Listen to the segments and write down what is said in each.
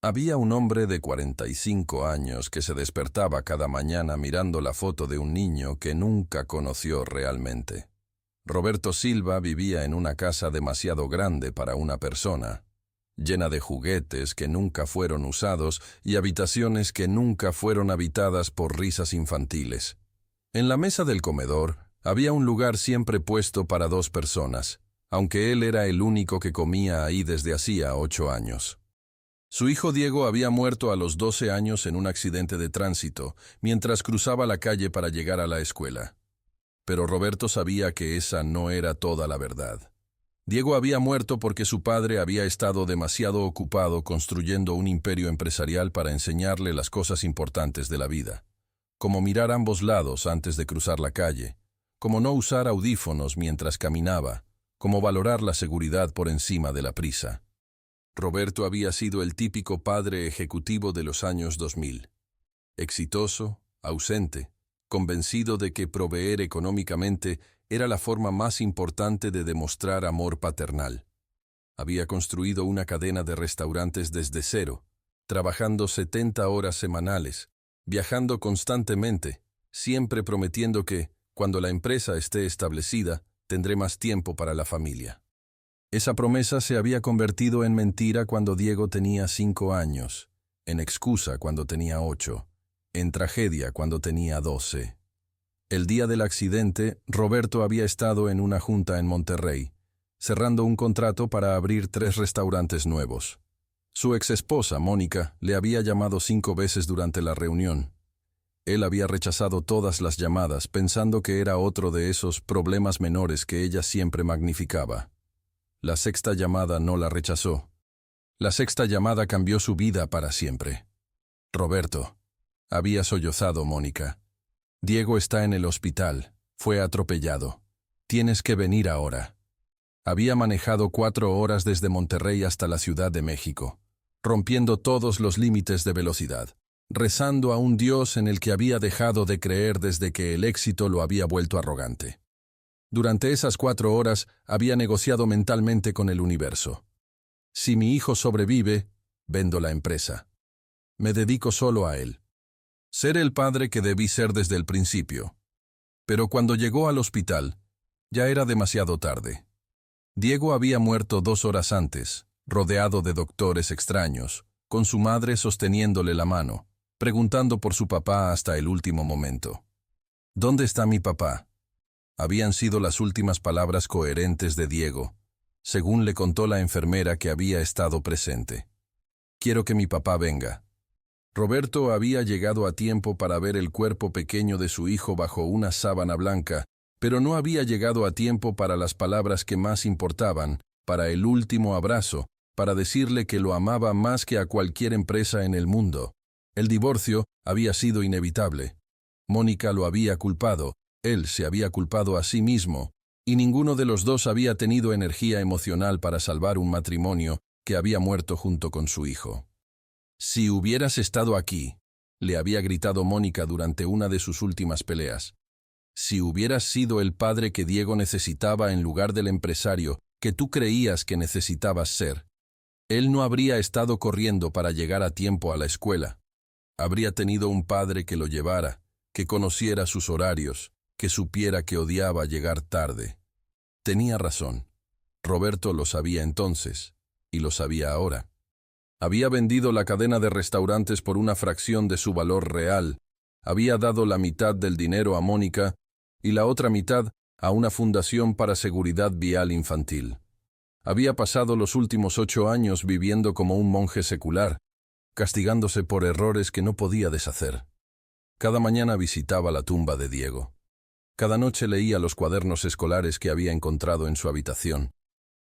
Había un hombre de 45 años que se despertaba cada mañana mirando la foto de un niño que nunca conoció realmente. Roberto Silva vivía en una casa demasiado grande para una persona, llena de juguetes que nunca fueron usados y habitaciones que nunca fueron habitadas por risas infantiles. En la mesa del comedor había un lugar siempre puesto para 2 personas, aunque él era el único que comía ahí desde hacía 8 años. Su hijo Diego había muerto a los 12 años en un accidente de tránsito, mientras cruzaba la calle para llegar a la escuela. Pero Roberto sabía que esa no era toda la verdad. Diego había muerto porque su padre había estado demasiado ocupado construyendo un imperio empresarial para enseñarle las cosas importantes de la vida, como mirar a ambos lados antes de cruzar la calle, como no usar audífonos mientras caminaba, como valorar la seguridad por encima de la prisa. Roberto había sido el típico padre ejecutivo de los años 2000. Exitoso, ausente, convencido de que proveer económicamente era la forma más importante de demostrar amor paternal. Había construido una cadena de restaurantes desde cero, trabajando 70 horas semanales, viajando constantemente, siempre prometiendo que, cuando la empresa esté establecida, tendré más tiempo para la familia. Esa promesa se había convertido en mentira cuando Diego tenía 5 años, en excusa cuando tenía 8, en tragedia cuando tenía 12. El día del accidente, Roberto había estado en una junta en Monterrey, cerrando un contrato para abrir 3 restaurantes nuevos. Su exesposa, Mónica, le había llamado 5 veces durante la reunión. Él había rechazado todas las llamadas, pensando que era otro de esos problemas menores que ella siempre magnificaba. La 6ª llamada no la rechazó. La 6ª llamada cambió su vida para siempre. Roberto, había sollozado Mónica. Diego está en el hospital. Fue atropellado. Tienes que venir ahora. Había manejado 4 horas desde Monterrey hasta la Ciudad de México, rompiendo todos los límites de velocidad, rezando a un Dios en el que había dejado de creer desde que el éxito lo había vuelto arrogante. Durante esas 4 horas había negociado mentalmente con el universo. Si mi hijo sobrevive, vendo la empresa. Me dedico solo a él. Ser el padre que debí ser desde el principio. Pero cuando llegó al hospital, ya era demasiado tarde. Diego había muerto 2 horas antes, rodeado de doctores extraños, con su madre sosteniéndole la mano, preguntando por su papá hasta el último momento. ¿Dónde está mi papá? Habían sido las últimas palabras coherentes de Diego, según le contó la enfermera que había estado presente. Quiero que mi papá venga. Roberto había llegado a tiempo para ver el cuerpo pequeño de su hijo bajo una sábana blanca, pero no había llegado a tiempo para las palabras que más importaban, para el último abrazo, para decirle que lo amaba más que a cualquier empresa en el mundo. El divorcio había sido inevitable. Mónica lo había culpado. Él se había culpado a sí mismo, y ninguno de los dos había tenido energía emocional para salvar un matrimonio que había muerto junto con su hijo. Si hubieras estado aquí, le había gritado Mónica durante una de sus últimas peleas. Si hubieras sido el padre que Diego necesitaba en lugar del empresario que tú creías que necesitabas ser, él no habría estado corriendo para llegar a tiempo a la escuela. Habría tenido un padre que lo llevara, que conociera sus horarios, que supiera que odiaba llegar tarde. Tenía razón. Roberto lo sabía entonces, y lo sabía ahora. Había vendido la cadena de restaurantes por una fracción de su valor real, había dado la mitad del dinero a Mónica y la otra mitad a una fundación para seguridad vial infantil. Había pasado los últimos 8 años viviendo como un monje secular, castigándose por errores que no podía deshacer. Cada mañana visitaba la tumba de Diego. Cada noche leía los cuadernos escolares que había encontrado en su habitación,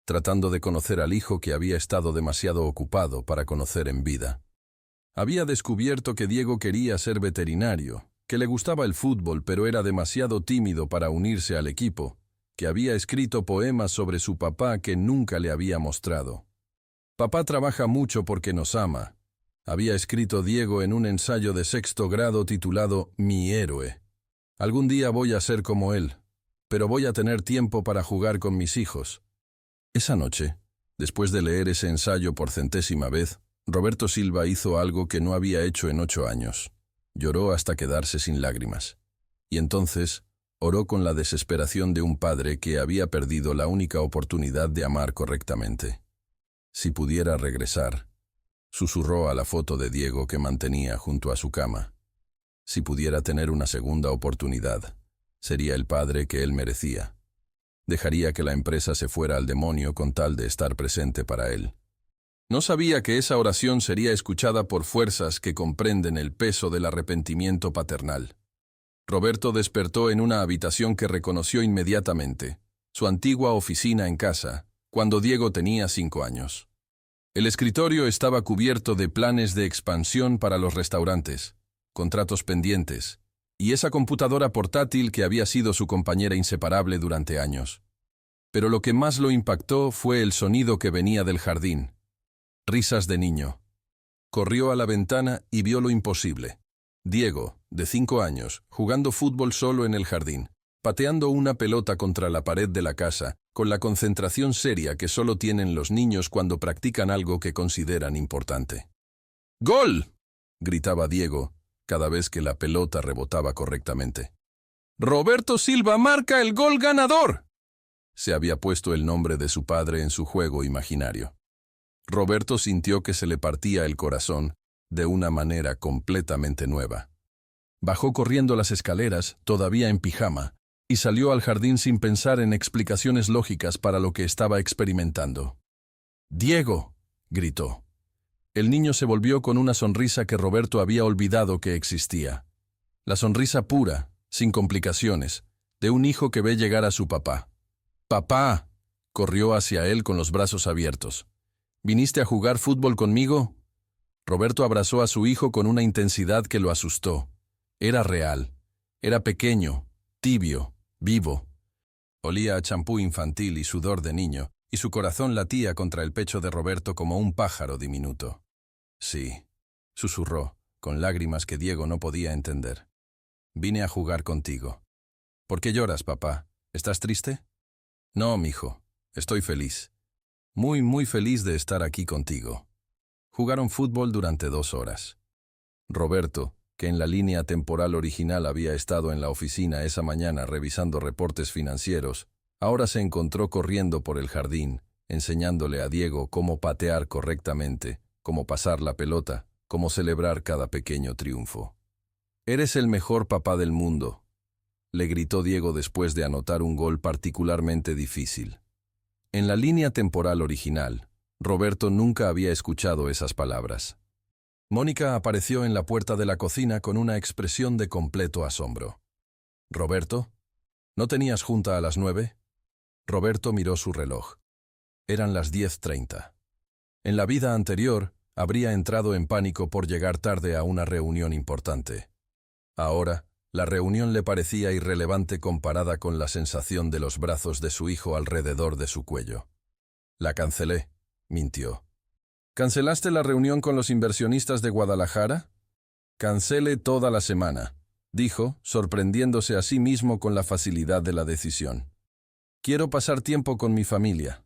tratando de conocer al hijo que había estado demasiado ocupado para conocer en vida. Había descubierto que Diego quería ser veterinario, que le gustaba el fútbol pero era demasiado tímido para unirse al equipo, que había escrito poemas sobre su papá que nunca le había mostrado. Papá trabaja mucho porque nos ama, había escrito Diego en un ensayo de 6º grado titulado Mi héroe. Algún día voy a ser como él, pero voy a tener tiempo para jugar con mis hijos. Esa noche, después de leer ese ensayo por 100ª vez, Roberto Silva hizo algo que no había hecho en 8 años. Lloró hasta quedarse sin lágrimas. Y entonces oró con la desesperación de un padre que había perdido la única oportunidad de amar correctamente. Si pudiera regresar, susurró a la foto de Diego que mantenía junto a su cama. Si pudiera tener una segunda oportunidad, sería el padre que él merecía. Dejaría que la empresa se fuera al demonio con tal de estar presente para él. No sabía que esa oración sería escuchada por fuerzas que comprenden el peso del arrepentimiento paternal. Roberto despertó en una habitación que reconoció inmediatamente, su antigua oficina en casa, cuando Diego tenía 5 años. El escritorio estaba cubierto de planes de expansión para los restaurantes, contratos pendientes, y esa computadora portátil que había sido su compañera inseparable durante años. Pero lo que más lo impactó fue el sonido que venía del jardín. Risas de niño. Corrió a la ventana y vio lo imposible. Diego, de 5 años, jugando fútbol solo en el jardín, pateando una pelota contra la pared de la casa, con la concentración seria que solo tienen los niños cuando practican algo que consideran importante. ¡Gol!, gritaba Diego, cada vez que la pelota rebotaba correctamente. ¡Roberto Silva marca el gol ganador! Se había puesto el nombre de su padre en su juego imaginario. Roberto sintió que se le partía el corazón de una manera completamente nueva. Bajó corriendo las escaleras, todavía en pijama, y salió al jardín sin pensar en explicaciones lógicas para lo que estaba experimentando. ¡Diego!, gritó. El niño se volvió con una sonrisa que Roberto había olvidado que existía. La sonrisa pura, sin complicaciones, de un hijo que ve llegar a su papá. ¡Papá!, corrió hacia él con los brazos abiertos. ¿Viniste a jugar fútbol conmigo? Roberto abrazó a su hijo con una intensidad que lo asustó. Era real. Era pequeño, tibio, vivo. Olía a champú infantil y sudor de niño, y su corazón latía contra el pecho de Roberto como un pájaro diminuto. Sí, susurró, con lágrimas que Diego no podía entender. Vine a jugar contigo. ¿Por qué lloras, papá? ¿Estás triste? No, mijo, estoy feliz. Muy, muy feliz de estar aquí contigo. Jugaron fútbol durante 2 horas. Roberto, que en la línea temporal original había estado en la oficina esa mañana revisando reportes financieros, ahora se encontró corriendo por el jardín, enseñándole a Diego cómo patear correctamente, cómo pasar la pelota, cómo celebrar cada pequeño triunfo. «Eres el mejor papá del mundo», le gritó Diego después de anotar un gol particularmente difícil. En la línea temporal original, Roberto nunca había escuchado esas palabras. Mónica apareció en la puerta de la cocina con una expresión de completo asombro. «¿Roberto? ¿No tenías junta a las 9?» Roberto miró su reloj. Eran las 10:30. En la vida anterior, habría entrado en pánico por llegar tarde a una reunión importante. Ahora, la reunión le parecía irrelevante comparada con la sensación de los brazos de su hijo alrededor de su cuello. «La cancelé», mintió. «¿Cancelaste la reunión con los inversionistas de Guadalajara?» «Cancele toda la semana», dijo, sorprendiéndose a sí mismo con la facilidad de la decisión. «Quiero pasar tiempo con mi familia».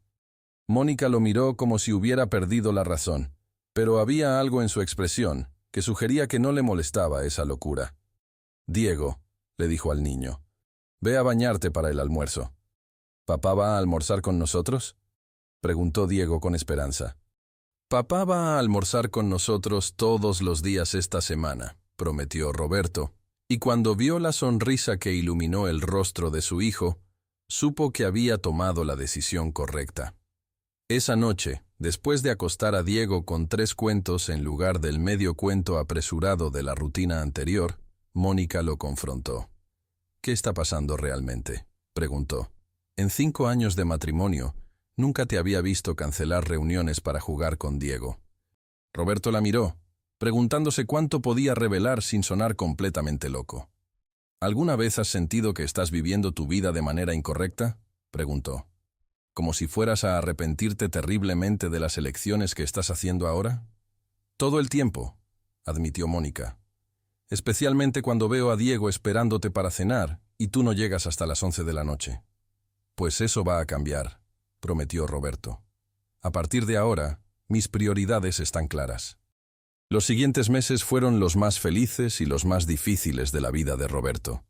Mónica lo miró como si hubiera perdido la razón, pero había algo en su expresión que sugería que no le molestaba esa locura. «Diego», le dijo al niño, «ve a bañarte para el almuerzo». «¿Papá va a almorzar con nosotros?», preguntó Diego con esperanza. «Papá va a almorzar con nosotros todos los días esta semana», prometió Roberto, y cuando vio la sonrisa que iluminó el rostro de su hijo, supo que había tomado la decisión correcta. Esa noche, después de acostar a Diego con 3 cuentos en lugar del medio cuento apresurado de la rutina anterior, Mónica lo confrontó. «¿Qué está pasando realmente?», preguntó. «En 5 años de matrimonio, nunca te había visto cancelar reuniones para jugar con Diego». Roberto la miró, preguntándose cuánto podía revelar sin sonar completamente loco. «¿Alguna vez has sentido que estás viviendo tu vida de manera incorrecta?», preguntó. «¿Como si fueras a arrepentirte terriblemente de las elecciones que estás haciendo ahora?» «Todo el tiempo», admitió Mónica. «Especialmente cuando veo a Diego esperándote para cenar y tú no llegas hasta las 11 de la noche». «Pues eso va a cambiar», prometió Roberto. «A partir de ahora, Mis prioridades están claras. Los siguientes meses fueron los más felices y los más difíciles de la vida de Roberto.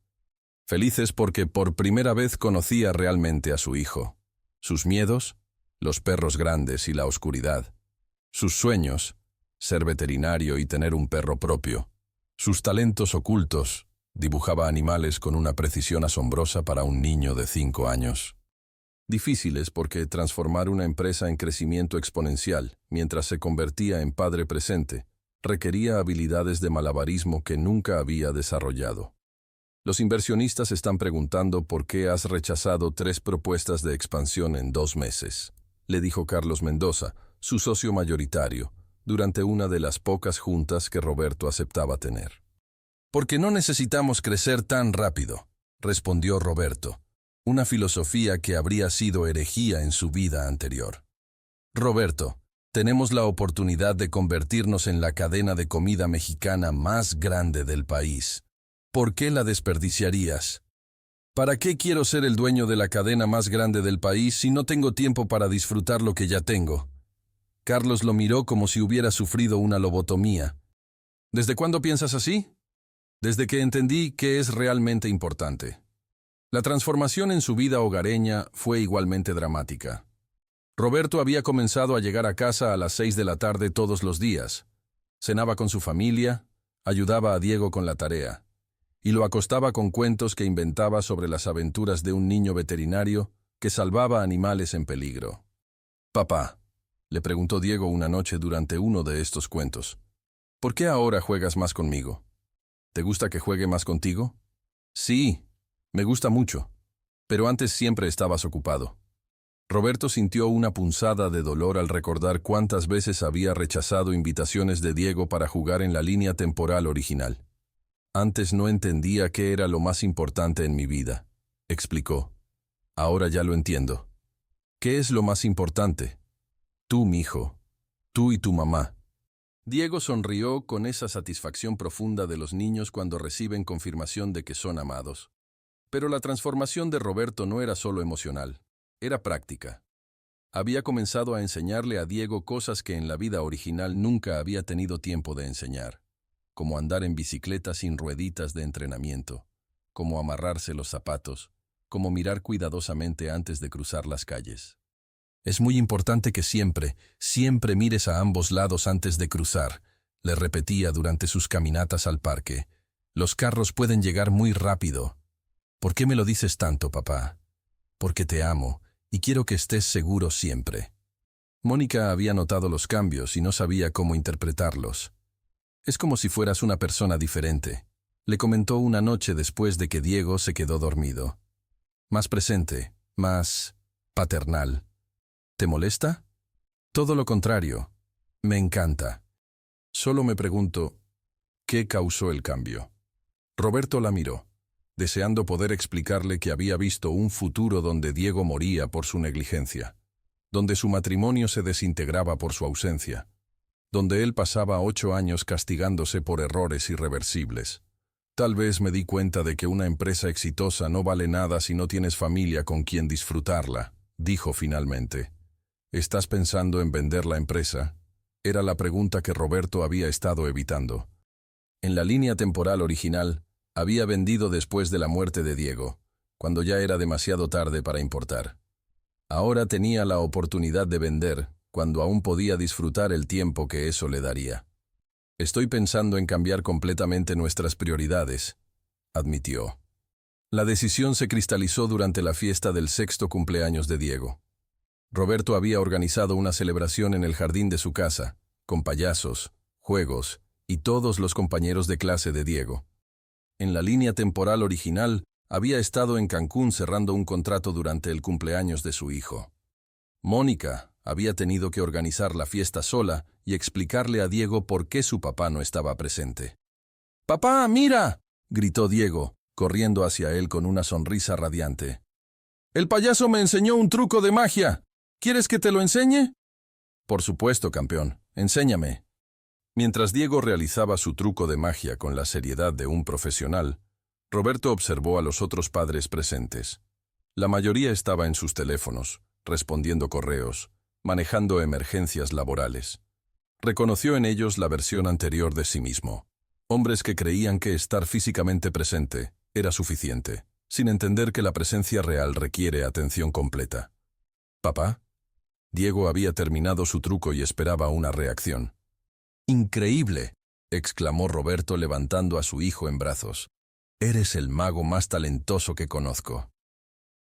Felices porque por primera vez conocía realmente a su hijo. Sus miedos, los perros grandes y la oscuridad. Sus sueños, ser veterinario y tener un perro propio. Sus talentos ocultos, dibujaba animales con una precisión asombrosa para un niño de 5 años. Difíciles porque transformar una empresa en crecimiento exponencial, mientras se convertía en padre presente, requería habilidades de malabarismo que nunca había desarrollado. Los inversionistas están preguntando por qué has rechazado 3 propuestas de expansión en 2 meses, le dijo Carlos Mendoza, su socio mayoritario, durante una de las pocas juntas que Roberto aceptaba tener. Porque no necesitamos crecer tan rápido, respondió Roberto, una filosofía que habría sido herejía en su vida anterior. Roberto, tenemos la oportunidad de convertirnos en la cadena de comida mexicana más grande del país. ¿Por qué la desperdiciarías? ¿Para qué quiero ser el dueño de la cadena más grande del país si no tengo tiempo para disfrutar lo que ya tengo? Carlos lo miró como si hubiera sufrido una lobotomía. ¿Desde cuándo piensas así? Desde que entendí qué es realmente importante. La transformación en su vida hogareña fue igualmente dramática. Roberto había comenzado a llegar a casa a las 6 de la tarde todos los días. Cenaba con su familia, ayudaba a Diego con la tarea, y lo acostaba con cuentos que inventaba sobre las aventuras de un niño veterinario que salvaba animales en peligro. «Papá», le preguntó Diego una noche durante uno de estos cuentos, «¿por qué ahora juegas más conmigo? ¿Te gusta que juegue más contigo?» «Sí, me gusta mucho, pero antes siempre estabas ocupado». Roberto sintió una punzada de dolor al recordar cuántas veces había rechazado invitaciones de Diego para jugar en la línea temporal original. «Antes no entendía qué era lo más importante en mi vida», explicó. «Ahora ya lo entiendo. ¿Qué es lo más importante? Tú, mijo. Tú y tu mamá». Diego sonrió con esa satisfacción profunda de los niños cuando reciben confirmación de que son amados. Pero la transformación de Roberto no era solo emocional, era práctica. Había comenzado a enseñarle a Diego cosas que en la vida original nunca había tenido tiempo de enseñar, como andar en bicicleta sin rueditas de entrenamiento, como amarrarse los zapatos, como mirar cuidadosamente antes de cruzar las calles. «Es muy importante que siempre mires a ambos lados antes de cruzar», le repetía durante sus caminatas al parque. «Los carros pueden llegar muy rápido». «¿Por qué me lo dices tanto, papá?» «Porque te amo y quiero que estés seguro siempre». Mónica había notado los cambios y no sabía cómo interpretarlos. «Es como si fueras una persona diferente», le comentó una noche después de que Diego se quedó dormido. «Más presente, más paternal». «¿Te molesta?» «Todo lo contrario. Me encanta. Solo me pregunto, ¿qué causó el cambio?» Roberto la miró, deseando poder explicarle que había visto un futuro donde Diego moría por su negligencia, donde su matrimonio se desintegraba por su ausencia, donde él pasaba 8 años castigándose por errores irreversibles. «Tal vez me di cuenta de que una empresa exitosa no vale nada si no tienes familia con quien disfrutarla», dijo finalmente. «¿Estás pensando en vender la empresa?», era la pregunta que Roberto había estado evitando. En la línea temporal original, había vendido después de la muerte de Diego, cuando ya era demasiado tarde para importar. Ahora tenía la oportunidad de vender, cuando aún podía disfrutar el tiempo que eso le daría. «Estoy pensando en cambiar completamente nuestras prioridades», admitió. La decisión se cristalizó durante la fiesta del 6º cumpleaños de Diego. Roberto había organizado una celebración en el jardín de su casa, con payasos, juegos y todos los compañeros de clase de Diego. En la línea temporal original, había estado en Cancún cerrando un contrato durante el cumpleaños de su hijo. Mónica había tenido que organizar la fiesta sola y explicarle a Diego por qué su papá no estaba presente. «¡Papá, mira!», gritó Diego, corriendo hacia él con una sonrisa radiante. «El payaso me enseñó un truco de magia. ¿Quieres que te lo enseñe?» «Por supuesto, campeón. Enséñame». Mientras Diego realizaba su truco de magia con la seriedad de un profesional, Roberto observó a los otros padres presentes. La mayoría estaba en sus teléfonos, respondiendo correos, manejando emergencias laborales. Reconoció en ellos la versión anterior de sí mismo. Hombres que creían que estar físicamente presente era suficiente, sin entender que la presencia real requiere atención completa. «¿Papá?» Diego había terminado su truco y esperaba una reacción. «¡Increíble!», exclamó Roberto levantando a su hijo en brazos. «Eres el mago más talentoso que conozco».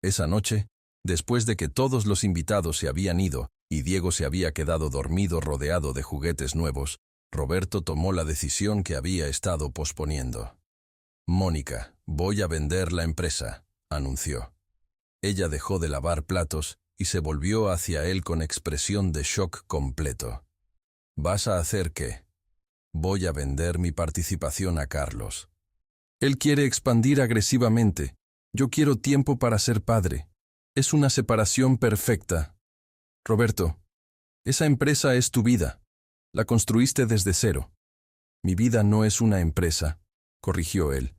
Esa noche, después de que todos los invitados se habían ido y Diego se había quedado dormido rodeado de juguetes nuevos, Roberto tomó la decisión que había estado posponiendo. «Mónica, voy a vender la empresa», anunció. Ella dejó de lavar platos y se volvió hacia él con expresión de shock completo. «¿Vas a hacer qué?» «Voy a vender mi participación a Carlos. Él quiere expandir agresivamente. Yo quiero tiempo para ser padre. Es una separación perfecta. Roberto, esa empresa es tu vida. La construiste desde cero». «Mi vida no es una empresa», corrigió él.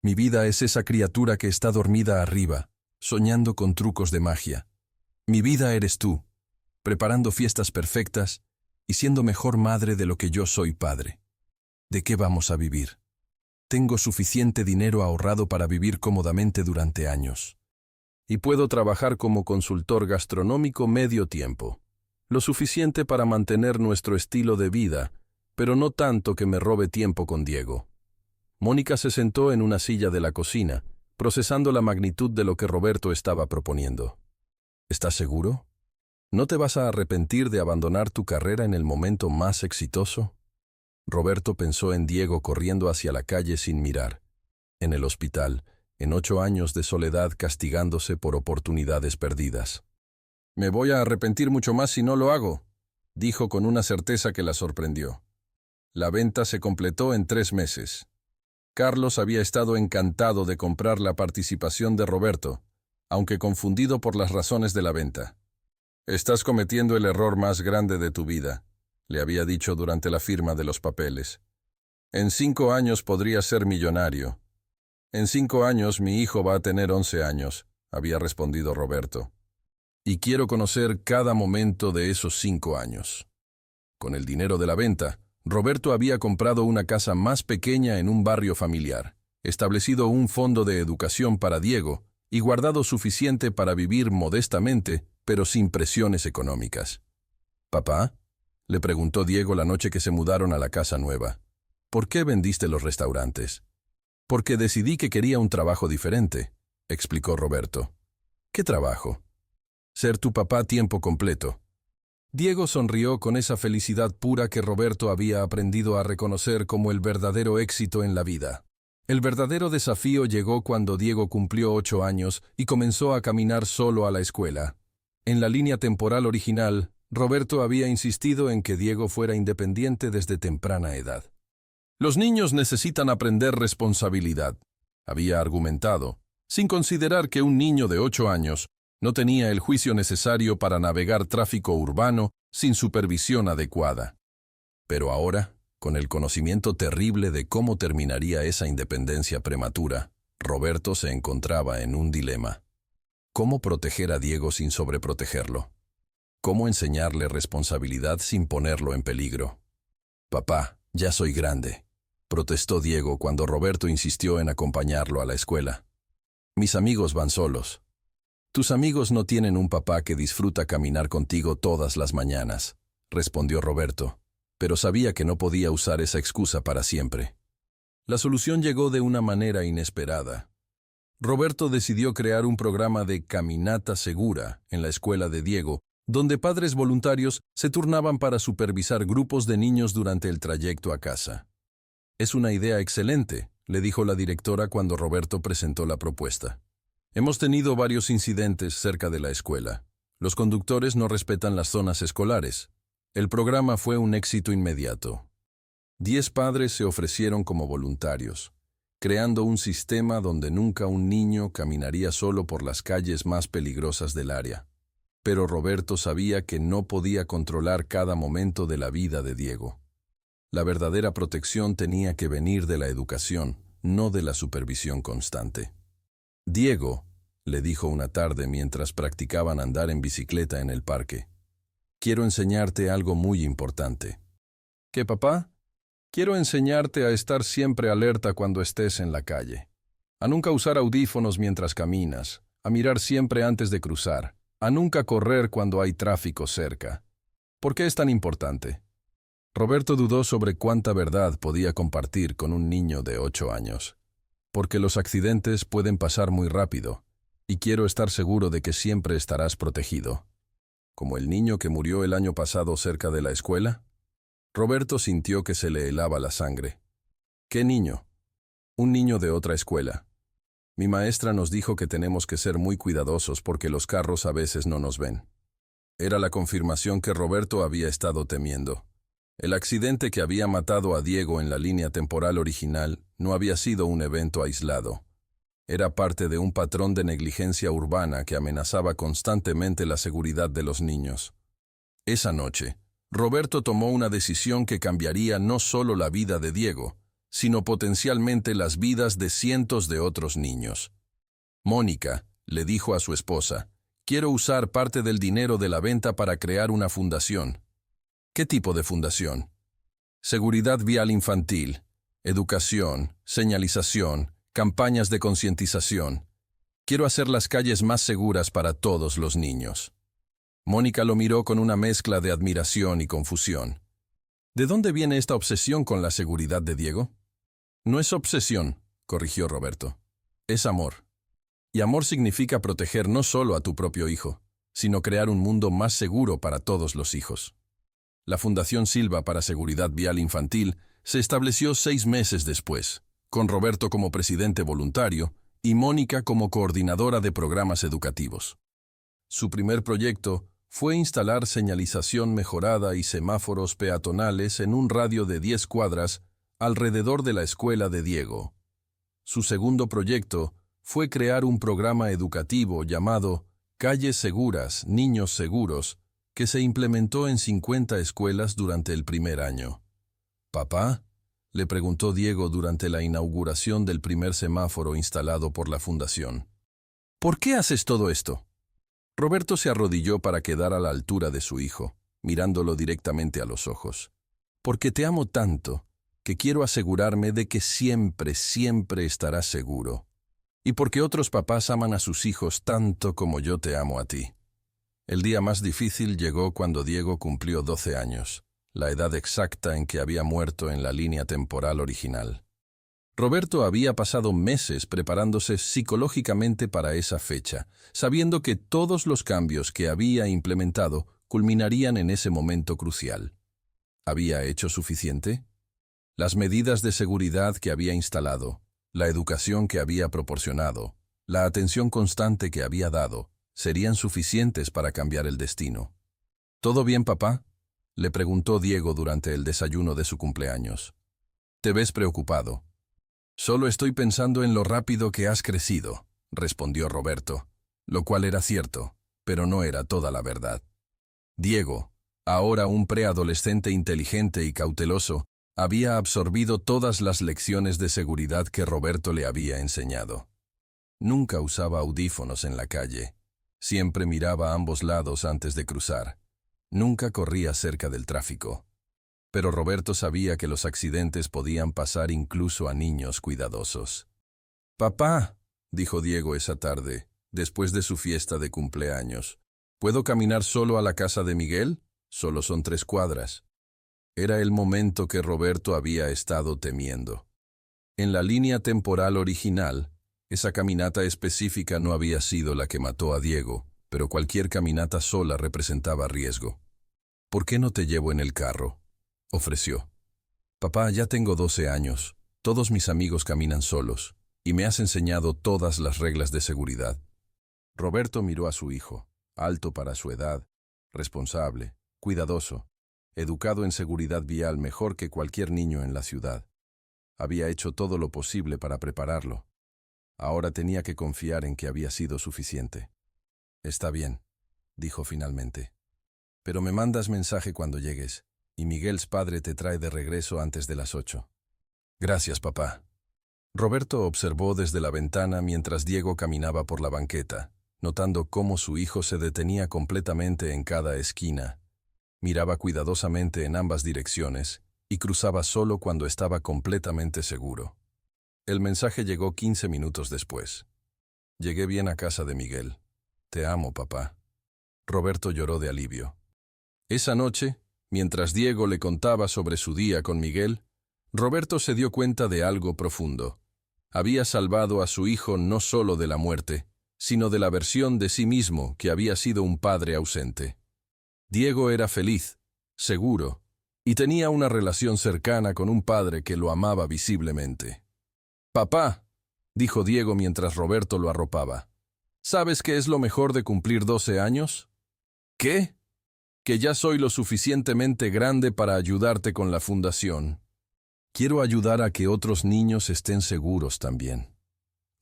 «Mi vida es esa criatura que está dormida arriba, soñando con trucos de magia. Mi vida eres tú, preparando fiestas perfectas y siendo mejor madre de lo que yo soy padre. ¿De qué vamos a vivir? Tengo suficiente dinero ahorrado para vivir cómodamente durante años. Y puedo trabajar como consultor gastronómico medio tiempo. Lo suficiente para mantener nuestro estilo de vida, pero no tanto que me robe tiempo con Diego». Mónica se sentó en una silla de la cocina, procesando la magnitud de lo que Roberto estaba proponiendo. «¿Estás seguro? ¿No te vas a arrepentir de abandonar tu carrera en el momento más exitoso?» Roberto pensó en Diego corriendo hacia la calle sin mirar. En el hospital, en 8 años de soledad castigándose por oportunidades perdidas. «Me voy a arrepentir mucho más si no lo hago», dijo con una certeza que la sorprendió. La venta se completó en 3 meses. Carlos había estado encantado de comprar la participación de Roberto, aunque confundido por las razones de la venta. «Estás cometiendo el error más grande de tu vida», le había dicho durante la firma de los papeles. «En 5 años podrías ser millonario». «En 5 años mi hijo va a tener 11 años», había respondido Roberto. «Y quiero conocer cada momento de esos 5 años». Con el dinero de la venta, Roberto había comprado una casa más pequeña en un barrio familiar, establecido un fondo de educación para Diego y guardado suficiente para vivir modestamente, pero sin presiones económicas. «¿Papá?», le preguntó Diego la noche que se mudaron a la casa nueva. «¿Por qué vendiste los restaurantes?» «Porque decidí que quería un trabajo diferente», explicó Roberto. «¿Qué trabajo?» «Ser tu papá a tiempo completo». Diego sonrió con esa felicidad pura que Roberto había aprendido a reconocer como el verdadero éxito en la vida. El verdadero desafío llegó cuando Diego cumplió 8 años y comenzó a caminar solo a la escuela. En la línea temporal original, Roberto había insistido en que Diego fuera independiente desde temprana edad. «Los niños necesitan aprender responsabilidad», había argumentado, sin considerar que un niño de 8 años no tenía el juicio necesario para navegar tráfico urbano sin supervisión adecuada. Pero ahora, con el conocimiento terrible de cómo terminaría esa independencia prematura, Roberto se encontraba en un dilema. ¿Cómo proteger a Diego sin sobreprotegerlo? ¿Cómo enseñarle responsabilidad sin ponerlo en peligro? «Papá, ya soy grande», protestó Diego cuando Roberto insistió en acompañarlo a la escuela. «Mis amigos van solos». «Tus amigos no tienen un papá que disfruta caminar contigo todas las mañanas», respondió Roberto, pero sabía que no podía usar esa excusa para siempre. La solución llegó de una manera inesperada. Roberto decidió crear un programa de caminata segura en la escuela de Diego, donde padres voluntarios se turnaban para supervisar grupos de niños durante el trayecto a casa. «Es una idea excelente», le dijo la directora cuando Roberto presentó la propuesta. «Hemos tenido varios incidentes cerca de la escuela. Los conductores no respetan las zonas escolares. El programa fue un éxito inmediato. 10 padres se ofrecieron como voluntarios, creando un sistema donde nunca un niño caminaría solo por las calles más peligrosas del área. Pero Roberto sabía que no podía controlar cada momento de la vida de Diego. La verdadera protección tenía que venir de la educación, no de la supervisión constante. «Diego», le dijo una tarde mientras practicaban andar en bicicleta en el parque, quiero enseñarte algo muy importante. ¿Qué, papá? Quiero enseñarte a estar siempre alerta cuando estés en la calle. A nunca usar audífonos mientras caminas, a mirar siempre antes de cruzar, a nunca correr cuando hay tráfico cerca. ¿Por qué es tan importante? Roberto dudó sobre cuánta verdad podía compartir con un niño de 8 años. Porque los accidentes pueden pasar muy rápido, y quiero estar seguro de que siempre estarás protegido. ¿Como el niño que murió el año pasado cerca de la escuela? Roberto sintió que se le helaba la sangre. ¿Qué niño? Un niño de otra escuela. Mi maestra nos dijo que tenemos que ser muy cuidadosos porque los carros a veces no nos ven. Era la confirmación que Roberto había estado temiendo. El accidente que había matado a Diego en la línea temporal original no había sido un evento aislado. Era parte de un patrón de negligencia urbana que amenazaba constantemente la seguridad de los niños. Esa noche, Roberto tomó una decisión que cambiaría no solo la vida de Diego, sino potencialmente las vidas de cientos de otros niños. Mónica le dijo a su esposa, «Quiero usar parte del dinero de la venta para crear una fundación». ¿Qué tipo de fundación? Seguridad vial infantil, educación, señalización, campañas de concientización. Quiero hacer las calles más seguras para todos los niños. Mónica lo miró con una mezcla de admiración y confusión. ¿De dónde viene esta obsesión con la seguridad de Diego? No es obsesión, corrigió Roberto. Es amor. Y amor significa proteger no solo a tu propio hijo, sino crear un mundo más seguro para todos los hijos. La Fundación Silva para Seguridad Vial Infantil se estableció 6 meses después, con Roberto como presidente voluntario y Mónica como coordinadora de programas educativos. Su primer proyecto fue instalar señalización mejorada y semáforos peatonales en un radio de 10 cuadras alrededor de la escuela de Diego. Su segundo proyecto fue crear un programa educativo llamado Calles Seguras, Niños Seguros, que se implementó en 50 escuelas durante el primer año. «¿Papá?», le preguntó Diego durante la inauguración del primer semáforo instalado por la fundación. «¿Por qué haces todo esto?». Roberto se arrodilló para quedar a la altura de su hijo, mirándolo directamente a los ojos. «Porque te amo tanto, que quiero asegurarme de que siempre, siempre estarás seguro. Y porque otros papás aman a sus hijos tanto como yo te amo a ti». El día más difícil llegó cuando Diego cumplió 12 años, la edad exacta en que había muerto en la línea temporal original. Roberto había pasado meses preparándose psicológicamente para esa fecha, sabiendo que todos los cambios que había implementado culminarían en ese momento crucial. ¿Había hecho suficiente? Las medidas de seguridad que había instalado, la educación que había proporcionado, la atención constante que había dado, serían suficientes para cambiar el destino. ¿Todo bien, papá?, le preguntó Diego durante el desayuno de su cumpleaños. «Te ves preocupado». «Solo estoy pensando en lo rápido que has crecido», respondió Roberto, lo cual era cierto, pero no era toda la verdad. Diego, ahora un preadolescente inteligente y cauteloso, había absorbido todas las lecciones de seguridad que Roberto le había enseñado. Nunca usaba audífonos en la calle. Siempre miraba a ambos lados antes de cruzar. Nunca corría cerca del tráfico. Pero Roberto sabía que los accidentes podían pasar incluso a niños cuidadosos. «Papá», dijo Diego esa tarde, después de su fiesta de cumpleaños, «¿puedo caminar solo a la casa de Miguel? Solo son 3 cuadras». Era el momento que Roberto había estado temiendo. En la línea temporal original, esa caminata específica no había sido la que mató a Diego, pero cualquier caminata sola representaba riesgo. «¿Por qué no te llevo en el carro?», ofreció. «Papá, ya tengo 12 años, todos mis amigos caminan solos, y me has enseñado todas las reglas de seguridad». Roberto miró a su hijo, alto para su edad, responsable, cuidadoso, educado en seguridad vial mejor que cualquier niño en la ciudad. Había hecho todo lo posible para prepararlo. Ahora tenía que confiar en que había sido suficiente. «Está bien», dijo finalmente. «Pero me mandas mensaje cuando llegues, y Miguel's padre te trae de regreso antes de las 8. «Gracias, papá». Roberto observó desde la ventana mientras Diego caminaba por la banqueta, notando cómo su hijo se detenía completamente en cada esquina, Miraba cuidadosamente en ambas direcciones y cruzaba solo cuando estaba completamente seguro. El mensaje llegó 15 minutos después. Llegué bien a casa de Miguel. Te amo, papá. Roberto lloró de alivio. Esa noche, mientras Diego le contaba sobre su día con Miguel, Roberto se dio cuenta de algo profundo. Había salvado a su hijo no solo de la muerte, sino de la versión de sí mismo que había sido un padre ausente. Diego era feliz, seguro, y tenía una relación cercana con un padre que lo amaba visiblemente. «Papá», dijo Diego mientras Roberto lo arropaba, «¿sabes qué es lo mejor de cumplir 12 años?» «¿Qué?» «Que ya soy lo suficientemente grande para ayudarte con la fundación. Quiero ayudar a que otros niños estén seguros también».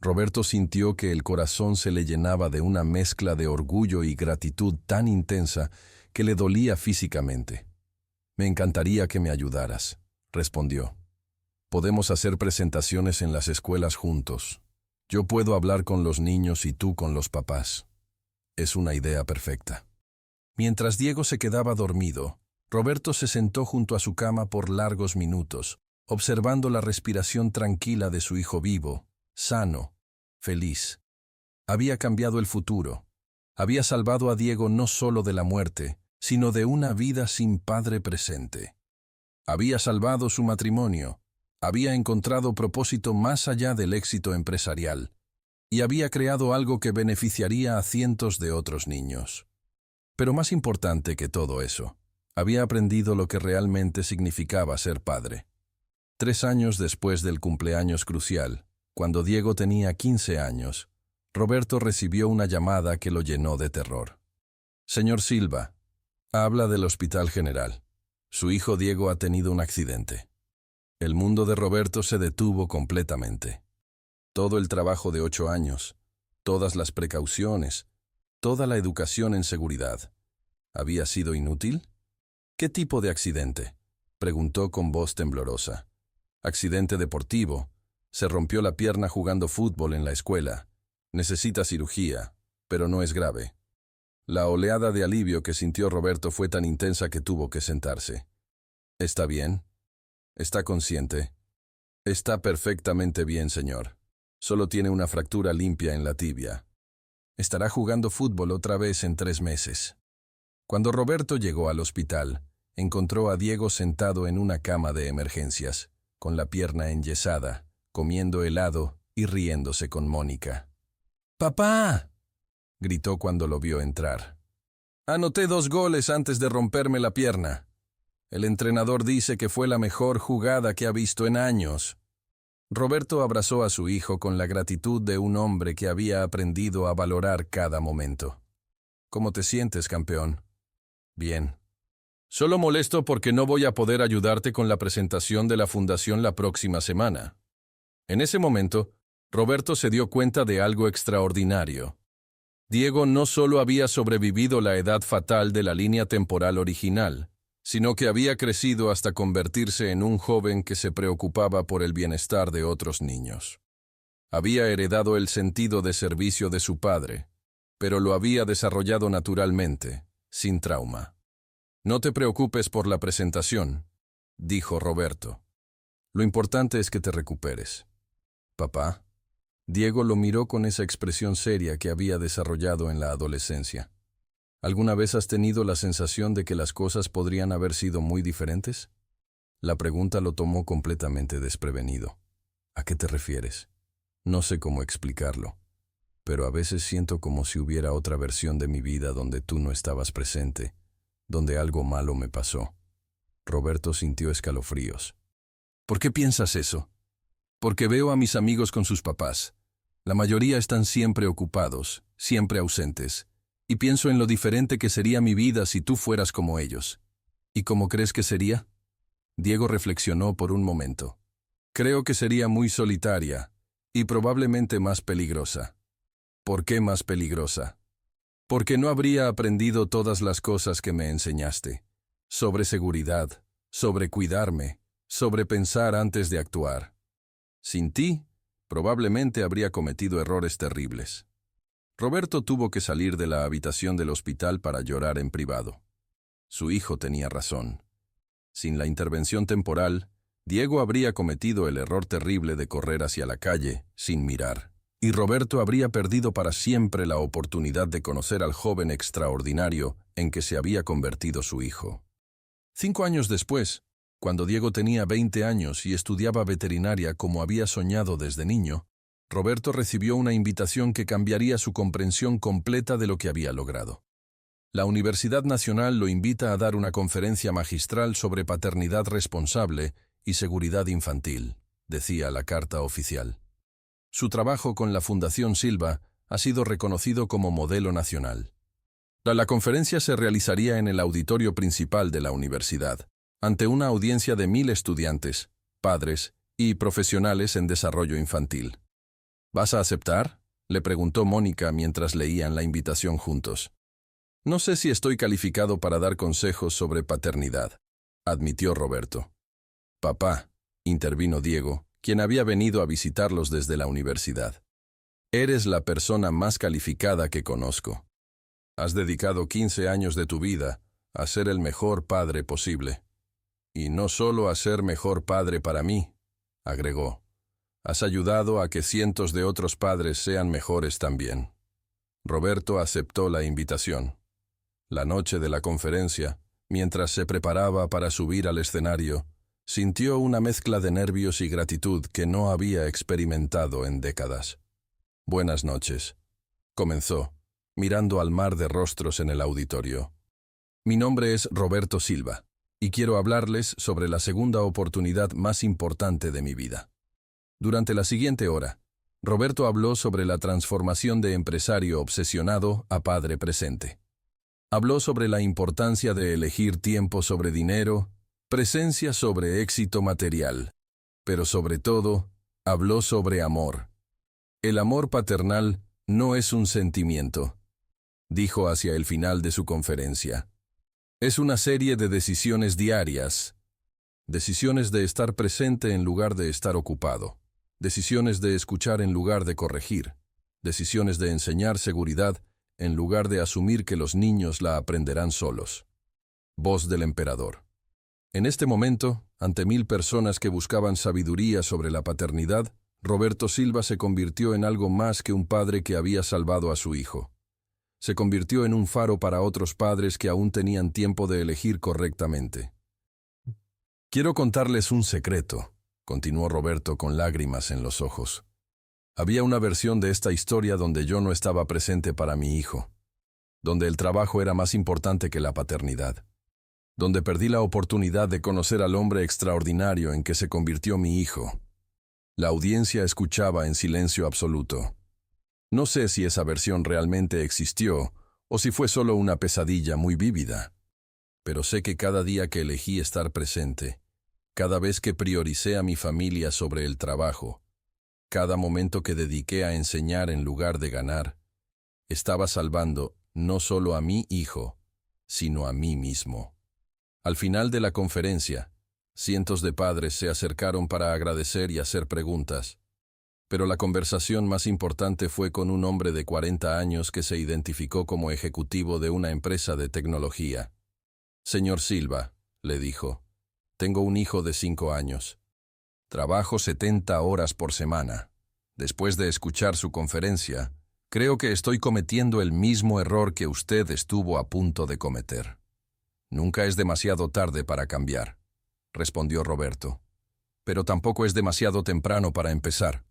Roberto sintió que el corazón se le llenaba de una mezcla de orgullo y gratitud tan intensa que le dolía físicamente. «Me encantaría que me ayudaras», respondió. «Podemos hacer presentaciones en las escuelas juntos. Yo puedo hablar con los niños y tú con los papás. Es una idea perfecta». Mientras Diego se quedaba dormido, Roberto se sentó junto a su cama por largos minutos, observando la respiración tranquila de su hijo vivo, sano, feliz. Había cambiado el futuro. Había salvado a Diego no solo de la muerte, sino de una vida sin padre presente. Había salvado su matrimonio, había encontrado propósito más allá del éxito empresarial, y había creado algo que beneficiaría a cientos de otros niños. Pero más importante que todo eso, había aprendido lo que realmente significaba ser padre. 3 años después del cumpleaños crucial, cuando Diego tenía 15 años, Roberto recibió una llamada que lo llenó de terror. «Señor Silva, habla del Hospital General. Su hijo Diego ha tenido un accidente». El mundo de Roberto se detuvo completamente. Todo el trabajo de 8 años, todas las precauciones, toda la educación en seguridad, ¿había sido inútil? «¿Qué tipo de accidente?», preguntó con voz temblorosa. «Accidente deportivo. Se rompió la pierna jugando fútbol en la escuela. Necesita cirugía, pero no es grave». La oleada de alivio que sintió Roberto fue tan intensa que tuvo que sentarse. «¿Está bien? ¿Está consciente?» «Está perfectamente bien, señor. Solo tiene una fractura limpia en la tibia. Estará jugando fútbol otra vez en 3 meses». Cuando Roberto llegó al hospital, encontró a Diego sentado en una cama de emergencias, con la pierna enyesada, comiendo helado y riéndose con Mónica. «¡Papá!», gritó cuando lo vio entrar. «Anoté 2 goles antes de romperme la pierna. El entrenador dice que fue la mejor jugada que ha visto en años». Roberto abrazó a su hijo con la gratitud de un hombre que había aprendido a valorar cada momento. «¿Cómo te sientes, campeón?» «Bien. Solo molesto porque no voy a poder ayudarte con la presentación de la fundación la próxima semana». En ese momento, Roberto se dio cuenta de algo extraordinario. Diego no solo había sobrevivido la edad fatal de la línea temporal original, sino que había crecido hasta convertirse en un joven que se preocupaba por el bienestar de otros niños. Había heredado el sentido de servicio de su padre, pero lo había desarrollado naturalmente, sin trauma. «No te preocupes por la presentación», dijo Roberto. «Lo importante es que te recuperes». «Papá». Diego lo miró con esa expresión seria que había desarrollado en la adolescencia. «¿Alguna vez has tenido la sensación de que las cosas podrían haber sido muy diferentes?» La pregunta lo tomó completamente desprevenido. «¿A qué te refieres?» «No sé cómo explicarlo, pero a veces siento como si hubiera otra versión de mi vida donde tú no estabas presente, donde algo malo me pasó». Roberto sintió escalofríos. «¿Por qué piensas eso?» «Porque veo a mis amigos con sus papás. La mayoría están siempre ocupados, siempre ausentes, y pienso en lo diferente que sería mi vida si tú fueras como ellos». «¿Y cómo crees que sería?» Diego reflexionó por un momento. «Creo que sería muy solitaria, y probablemente más peligrosa». «¿Por qué más peligrosa?» «Porque no habría aprendido todas las cosas que me enseñaste. Sobre seguridad, sobre cuidarme, sobre pensar antes de actuar. Sin ti, probablemente habría cometido errores terribles». Roberto tuvo que salir de la habitación del hospital para llorar en privado. Su hijo tenía razón. Sin la intervención temporal, Diego habría cometido el error terrible de correr hacia la calle, sin mirar, y Roberto habría perdido para siempre la oportunidad de conocer al joven extraordinario en que se había convertido su hijo. 5 años después, cuando Diego tenía 20 años y estudiaba veterinaria como había soñado desde niño, Roberto recibió una invitación que cambiaría su comprensión completa de lo que había logrado. La Universidad Nacional lo invita a dar una conferencia magistral sobre paternidad responsable y seguridad infantil, decía la carta oficial. Su trabajo con la Fundación Silva ha sido reconocido como modelo nacional. La conferencia se realizaría en el auditorio principal de la universidad, ante una audiencia de 1000 estudiantes, padres y profesionales en desarrollo infantil. ¿Vas a aceptar?, le preguntó Mónica mientras leían la invitación juntos. No sé si estoy calificado para dar consejos sobre paternidad, admitió Roberto. Papá, intervino Diego, quien había venido a visitarlos desde la universidad. Eres la persona más calificada que conozco. Has dedicado 15 años de tu vida a ser el mejor padre posible. Y no solo a ser mejor padre para mí, agregó. Has ayudado a que cientos de otros padres sean mejores también. Roberto aceptó la invitación. La noche de la conferencia, mientras se preparaba para subir al escenario, sintió una mezcla de nervios y gratitud que no había experimentado en décadas. Buenas noches, comenzó, mirando al mar de rostros en el auditorio. Mi nombre es Roberto Silva, y quiero hablarles sobre la segunda oportunidad más importante de mi vida. Durante la siguiente hora, Roberto habló sobre la transformación de empresario obsesionado a padre presente. Habló sobre la importancia de elegir tiempo sobre dinero, presencia sobre éxito material, pero sobre todo, habló sobre amor. El amor paternal no es un sentimiento, dijo hacia el final de su conferencia. Es una serie de decisiones diarias, decisiones de estar presente en lugar de estar ocupado, decisiones de escuchar en lugar de corregir, decisiones de enseñar seguridad en lugar de asumir que los niños la aprenderán solos. Voz del emperador. En este momento, ante 1000 personas que buscaban sabiduría sobre la paternidad, Roberto Silva se convirtió en algo más que un padre que había salvado a su hijo. Se convirtió en un faro para otros padres que aún tenían tiempo de elegir correctamente. Quiero contarles un secreto, continuó Roberto con lágrimas en los ojos. Había una versión de esta historia donde yo no estaba presente para mi hijo, donde el trabajo era más importante que la paternidad, donde perdí la oportunidad de conocer al hombre extraordinario en que se convirtió mi hijo. La audiencia escuchaba en silencio absoluto. No sé si esa versión realmente existió o si fue solo una pesadilla muy vívida, pero sé que cada día que elegí estar presente, cada vez que prioricé a mi familia sobre el trabajo, cada momento que dediqué a enseñar en lugar de ganar, estaba salvando no solo a mi hijo, sino a mí mismo. Al final de la conferencia, cientos de padres se acercaron para agradecer y hacer preguntas, pero la conversación más importante fue con un hombre de 40 años que se identificó como ejecutivo de una empresa de tecnología. Señor Silva, le dijo, tengo un hijo de 5 años. Trabajo 70 horas por semana. Después de escuchar su conferencia, creo que estoy cometiendo el mismo error que usted estuvo a punto de cometer. Nunca es demasiado tarde para cambiar, respondió Roberto. Pero tampoco es demasiado temprano para empezar.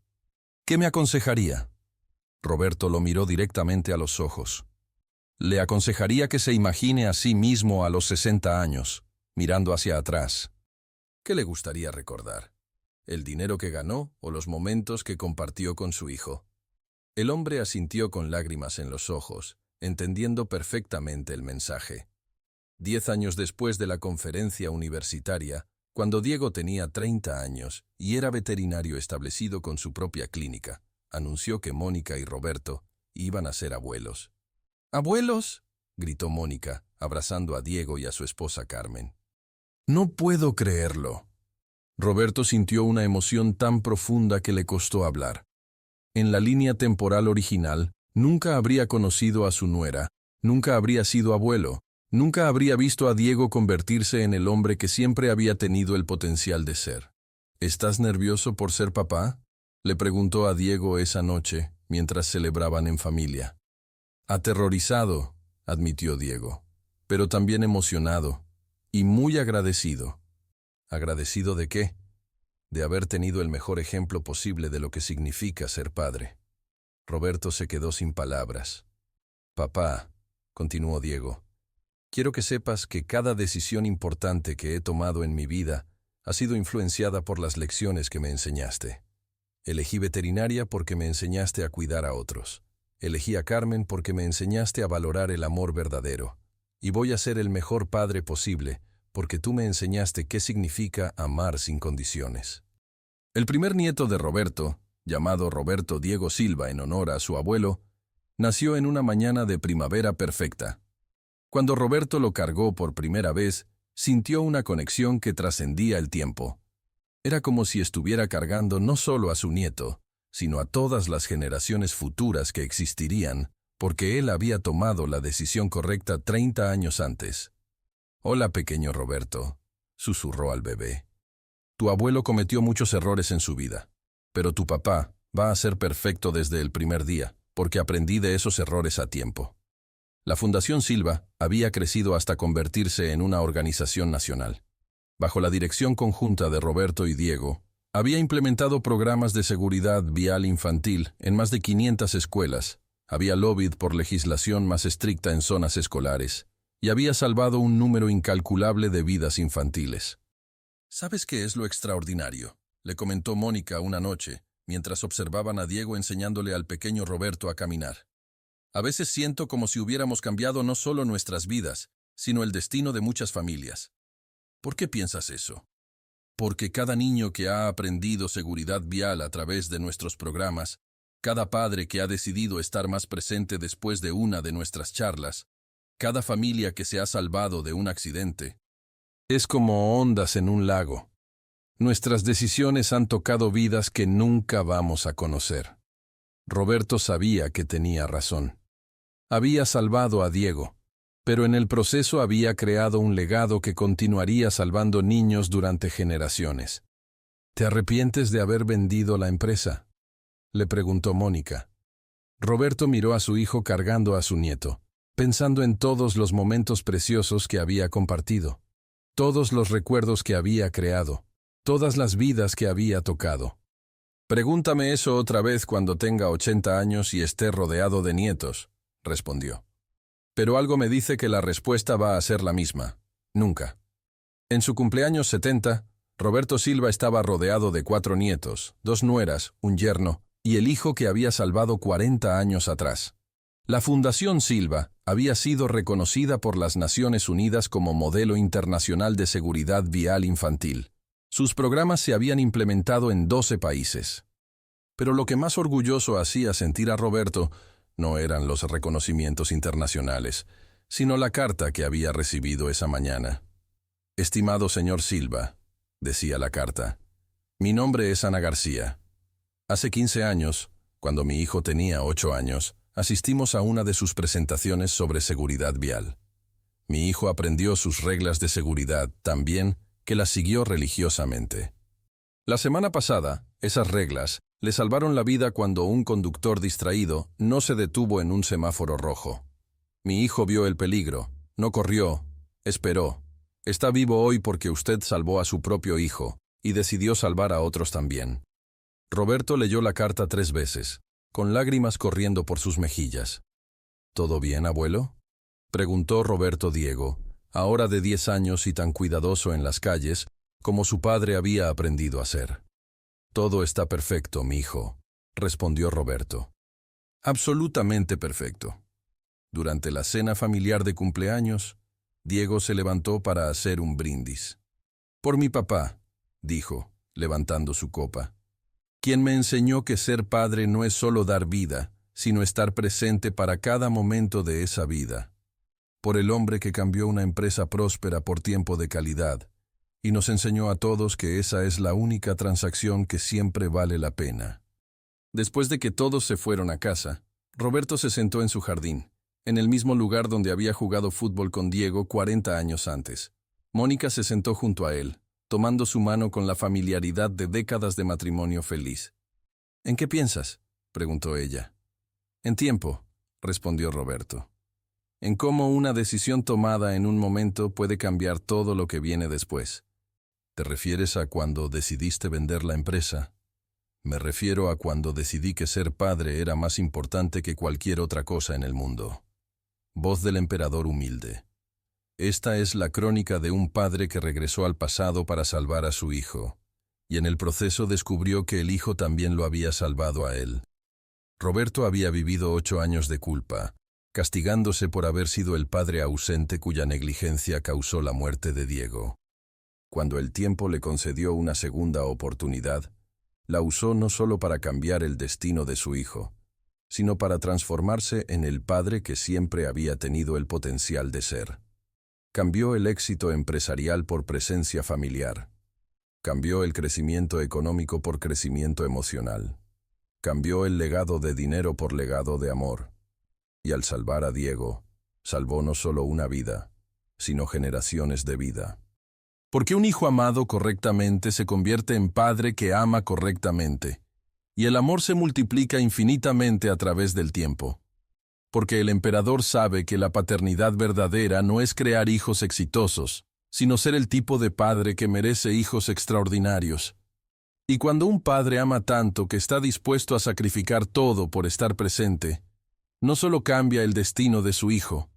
¿Qué me aconsejaría? Roberto lo miró directamente a los ojos. Le aconsejaría que se imagine a sí mismo a los 60 años, mirando hacia atrás. ¿Qué le gustaría recordar? ¿El dinero que ganó o los momentos que compartió con su hijo? El hombre asintió con lágrimas en los ojos, entendiendo perfectamente el mensaje. 10 años después de la conferencia universitaria, cuando Diego tenía 30 años y era veterinario establecido con su propia clínica, anunció que Mónica y Roberto iban a ser abuelos. ¿Abuelos?, gritó Mónica, abrazando a Diego y a su esposa Carmen. No puedo creerlo. Roberto sintió una emoción tan profunda que le costó hablar. En la línea temporal original, nunca habría conocido a su nuera, nunca habría sido abuelo, Nunca habría visto a Diego convertirse en el hombre que siempre había tenido el potencial de ser. ¿Estás nervioso por ser papá?, le preguntó a Diego esa noche, mientras celebraban en familia. Aterrorizado, admitió Diego, pero también emocionado y muy agradecido. ¿Agradecido de qué? De haber tenido el mejor ejemplo posible de lo que significa ser padre. Roberto se quedó sin palabras. Papá, continuó Diego, quiero que sepas que cada decisión importante que he tomado en mi vida ha sido influenciada por las lecciones que me enseñaste. Elegí veterinaria porque me enseñaste a cuidar a otros. Elegí a Carmen porque me enseñaste a valorar el amor verdadero. Y voy a ser el mejor padre posible porque tú me enseñaste qué significa amar sin condiciones. El primer nieto de Roberto, llamado Roberto Diego Silva en honor a su abuelo, nació en una mañana de primavera perfecta. Cuando Roberto lo cargó por primera vez, sintió una conexión que trascendía el tiempo. Era como si estuviera cargando no solo a su nieto, sino a todas las generaciones futuras que existirían, porque él había tomado la decisión correcta 30 años antes. «Hola, pequeño Roberto», susurró al bebé. «Tu abuelo cometió muchos errores en su vida, pero tu papá va a ser perfecto desde el primer día, porque aprendí de esos errores a tiempo». La Fundación Silva había crecido hasta convertirse en una organización nacional. Bajo la dirección conjunta de Roberto y Diego, había implementado programas de seguridad vial infantil en más de 500 escuelas, había lobbied por legislación más estricta en zonas escolares, y había salvado un número incalculable de vidas infantiles. ¿Sabes qué es lo extraordinario?, le comentó Mónica una noche, mientras observaban a Diego enseñándole al pequeño Roberto a caminar. A veces siento como si hubiéramos cambiado no solo nuestras vidas, sino el destino de muchas familias. ¿Por qué piensas eso? Porque cada niño que ha aprendido seguridad vial a través de nuestros programas, cada padre que ha decidido estar más presente después de una de nuestras charlas, cada familia que se ha salvado de un accidente, es como ondas en un lago. Nuestras decisiones han tocado vidas que nunca vamos a conocer. Roberto sabía que tenía razón. Había salvado a Diego, pero en el proceso había creado un legado que continuaría salvando niños durante generaciones. ¿Te arrepientes de haber vendido la empresa?, le preguntó Mónica. Roberto miró a su hijo cargando a su nieto, pensando en todos los momentos preciosos que había compartido, todos los recuerdos que había creado, todas las vidas que había tocado. «Pregúntame eso otra vez cuando tenga 80 años y esté rodeado de nietos», respondió. Pero algo me dice que la respuesta va a ser la misma. Nunca. En su cumpleaños 70, Roberto Silva estaba rodeado de 4 nietos, 2 nueras, un yerno y el hijo que había salvado 40 años atrás. La Fundación Silva había sido reconocida por las Naciones Unidas como modelo internacional de seguridad vial infantil. Sus programas se habían implementado en 12 países. Pero lo que más orgulloso hacía sentir a Roberto no eran los reconocimientos internacionales, sino la carta que había recibido esa mañana. «Estimado señor Silva», decía la carta, «mi nombre es Ana García. Hace 15 años, cuando mi hijo tenía 8 años, asistimos a una de sus presentaciones sobre seguridad vial. Mi hijo aprendió sus reglas de seguridad tan bien que las siguió religiosamente. La semana pasada, esas reglas le salvaron la vida cuando un conductor distraído no se detuvo en un semáforo rojo. Mi hijo vio el peligro, no corrió, esperó. Está vivo hoy porque usted salvó a su propio hijo y decidió salvar a otros también». Roberto leyó la carta 3 veces, con lágrimas corriendo por sus mejillas. «¿Todo bien, abuelo?», preguntó Roberto Diego, ahora de 10 años y tan cuidadoso en las calles como su padre había aprendido a ser. «Todo está perfecto, mi hijo», respondió Roberto. «Absolutamente perfecto». Durante la cena familiar de cumpleaños, Diego se levantó para hacer un brindis. «Por mi papá», dijo, levantando su copa, «quien me enseñó que ser padre no es solo dar vida, sino estar presente para cada momento de esa vida. Por el hombre que cambió una empresa próspera por tiempo de calidad, y nos enseñó a todos que esa es la única transacción que siempre vale la pena». Después de que todos se fueron a casa, Roberto se sentó en su jardín en el mismo lugar donde había jugado fútbol con Diego 40 años antes. Mónica se sentó junto a él, tomando su mano con la familiaridad de décadas de matrimonio feliz. «¿En qué piensas?», preguntó ella. «En tiempo», respondió Roberto. «En cómo una decisión tomada en un momento puede cambiar todo lo que viene después». «¿Te refieres a cuando decidiste vender la empresa?». «Me refiero a cuando decidí que ser padre era más importante que cualquier otra cosa en el mundo». Voz del emperador humilde. Esta es la crónica de un padre que regresó al pasado para salvar a su hijo, y en el proceso descubrió que el hijo también lo había salvado a él. Roberto había vivido 8 años de culpa, castigándose por haber sido el padre ausente cuya negligencia causó la muerte de Diego. Cuando el tiempo le concedió una segunda oportunidad, la usó no solo para cambiar el destino de su hijo, sino para transformarse en el padre que siempre había tenido el potencial de ser. Cambió el éxito empresarial por presencia familiar. Cambió el crecimiento económico por crecimiento emocional. Cambió el legado de dinero por legado de amor. Y al salvar a Diego, salvó no solo una vida, sino generaciones de vida. Porque un hijo amado correctamente se convierte en padre que ama correctamente, y el amor se multiplica infinitamente a través del tiempo. Porque el emperador sabe que la paternidad verdadera no es crear hijos exitosos, sino ser el tipo de padre que merece hijos extraordinarios. Y cuando un padre ama tanto que está dispuesto a sacrificar todo por estar presente, no solo cambia el destino de su hijo,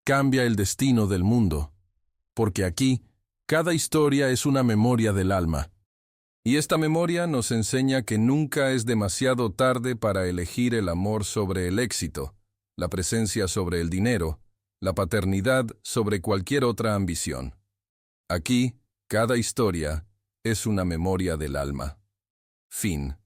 cambia el destino del mundo. Porque aquí, cada historia es una memoria del alma. Y esta memoria nos enseña que nunca es demasiado tarde para elegir el amor sobre el éxito, la presencia sobre el dinero, la paternidad sobre cualquier otra ambición. Aquí, cada historia es una memoria del alma. Fin.